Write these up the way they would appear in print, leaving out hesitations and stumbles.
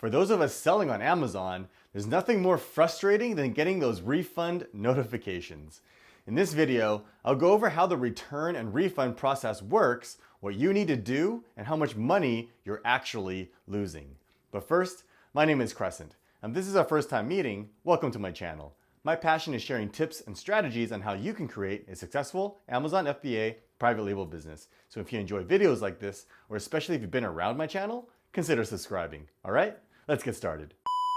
For those of us selling on Amazon, there's nothing more frustrating than getting those refund notifications. In this video, I'll go over how the return and refund process works, what you need to do, and how much money you're actually losing. But first, my name is Crescent, and this is our first time meeting. Welcome to my channel. My passion is sharing tips and strategies on how you can create a successful Amazon FBA private label business. So if you enjoy videos like this, or especially if you've been around my channel, consider subscribing. All right, let's get started.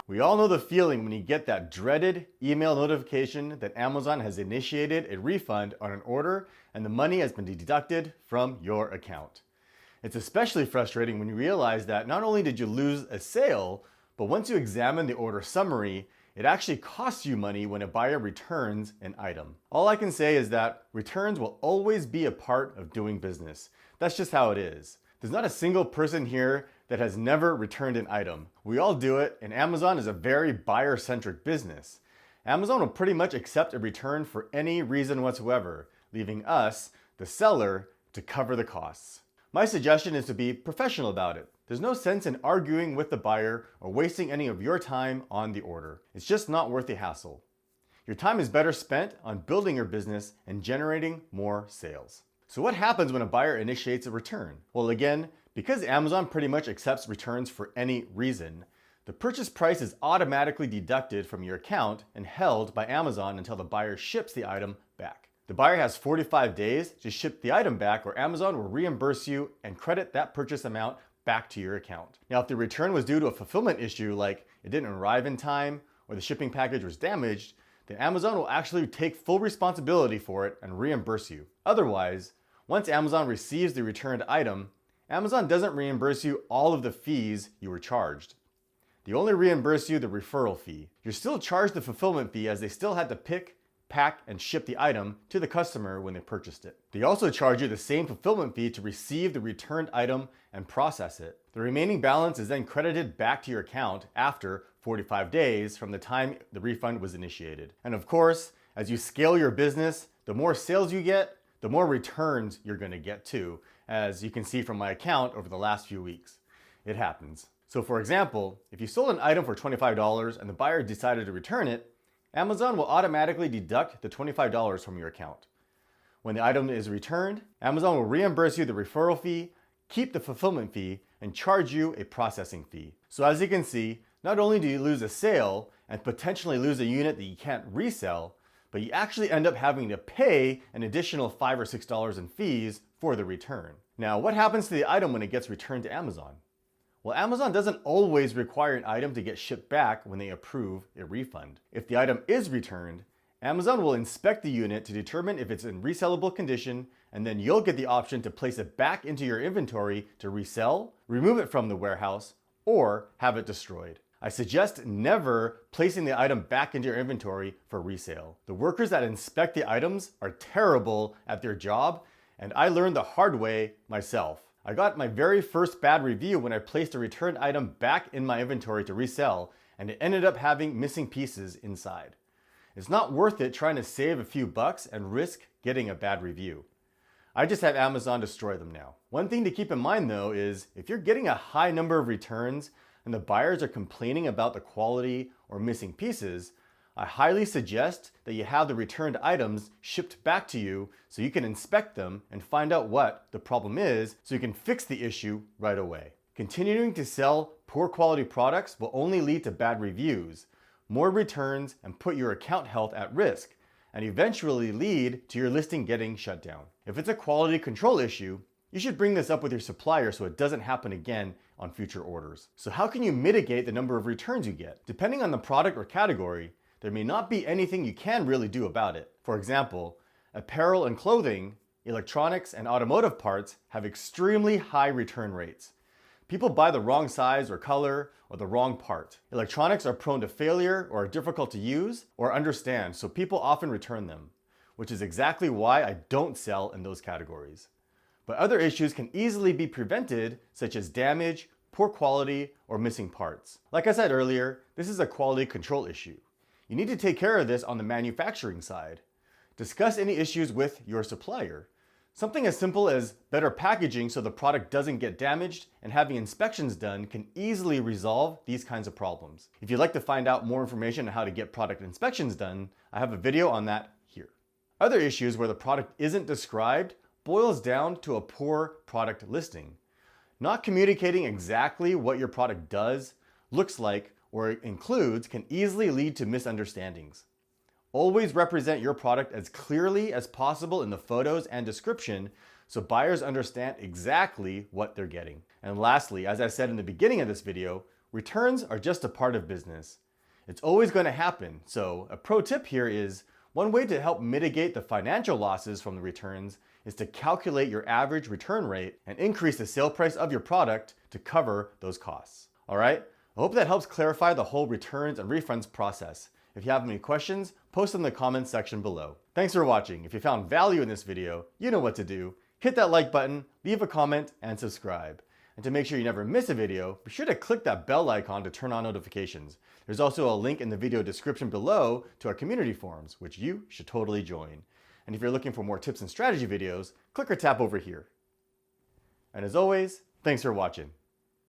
We all know the feeling when you get that dreaded email notification that Amazon has initiated a refund on an order and the money has been deducted from your account. It's especially frustrating when you realize that not only did you lose a sale, but once you examine the order summary, it actually costs you money when a buyer returns an item. All I can say is that returns will always be a part of doing business. That's just how it is. There's not a single person here that has never returned an item. We all do it, and Amazon is a very buyer-centric business. Amazon will pretty much accept a return for any reason whatsoever, leaving us, the seller, to cover the costs. My suggestion is to be professional about it. There's no sense in arguing with the buyer or wasting any of your time on the order. It's just not worth the hassle. Your time is better spent on building your business and generating more sales. So what happens when a buyer initiates a return? Well, again, because Amazon pretty much accepts returns for any reason, the purchase price is automatically deducted from your account and held by Amazon until the buyer ships the item back. The buyer has 45 days to ship the item back, or Amazon will reimburse you and credit that purchase amount back to your account. Now, if the return was due to a fulfillment issue, like it didn't arrive in time or the shipping package was damaged, then Amazon will actually take full responsibility for it and reimburse you. Otherwise, once Amazon receives the returned item, Amazon doesn't reimburse you all of the fees you were charged. They only reimburse you the referral fee. You're still charged the fulfillment fee as they still had to pick, pack, and ship the item to the customer when they purchased it. They also charge you the same fulfillment fee to receive the returned item and process it. The remaining balance is then credited back to your account after 45 days from the time the refund was initiated. And of course, as you scale your business, the more sales you get, the more returns you're going to get too, as you can see from my account over the last few weeks. It happens. So for example, if you sold an item for $25 and the buyer decided to return it, Amazon will automatically deduct the $25 from your account. When the item is returned, Amazon will reimburse you the referral fee, keep the fulfillment fee, and charge you a processing fee. So as you can see, not only do you lose a sale and potentially lose a unit that you can't resell, but you actually end up having to pay an additional $5 or $6 in fees for the return. Now, what happens to the item when it gets returned to Amazon? Well, Amazon doesn't always require an item to get shipped back when they approve a refund. If the item is returned, Amazon will inspect the unit to determine if it's in resellable condition, and then you'll get the option to place it back into your inventory to resell, remove it from the warehouse, or have it destroyed. I suggest never placing the item back into your inventory for resale. The workers that inspect the items are terrible at their job, and I learned the hard way myself. I got my very first bad review when I placed a returned item back in my inventory to resell, and it ended up having missing pieces inside. It's not worth it trying to save a few bucks and risk getting a bad review. I just have Amazon destroy them now. One thing to keep in mind though is if you're getting a high number of returns and the buyers are complaining about the quality or missing pieces, I highly suggest that you have the returned items shipped back to you so you can inspect them and find out what the problem is so you can fix the issue right away. Continuing to sell poor quality products will only lead to bad reviews, more returns, and put your account health at risk, and eventually lead to your listing getting shut down. If it's a quality control issue, you should bring this up with your supplier so it doesn't happen again on future orders. So how can you mitigate the number of returns you get? Depending on the product or category, there may not be anything you can really do about it. For example, apparel and clothing, electronics, and automotive parts have extremely high return rates. People buy the wrong size or color or the wrong part. Electronics are prone to failure or are difficult to use or understand, so people often return them, which is exactly why I don't sell in those categories. But other issues can easily be prevented, such as damage, poor quality, or missing parts. Like I said earlier, this is a quality control issue. You need to take care of this on the manufacturing side. Discuss any issues with your supplier. Something as simple as better packaging so the product doesn't get damaged and having inspections done can easily resolve these kinds of problems. If you'd like to find out more information on how to get product inspections done, I have a video on that here. Other issues where the product isn't described boils down to a poor product listing. Not communicating exactly what your product does, looks like, or includes can easily lead to misunderstandings. Always represent your product as clearly as possible in the photos and description so buyers understand exactly what they're getting. And lastly, as I said in the beginning of this video, returns are just a part of business. It's always going to happen, so a pro tip here is one way to help mitigate the financial losses from the returns is to calculate your average return rate and increase the sale price of your product to cover those costs. All right, I hope that helps clarify the whole returns and refunds process. If you have any questions, post them in the comments section below. Thanks for watching. If you found value in this video, you know what to do. Hit that like button, leave a comment, and subscribe. And to make sure you never miss a video, be sure to click that bell icon to turn on notifications. There's also a link in the video description below to our community forums, which you should totally join. And if you're looking for more tips and strategy videos, click or tap over here. And as always, thanks for watching.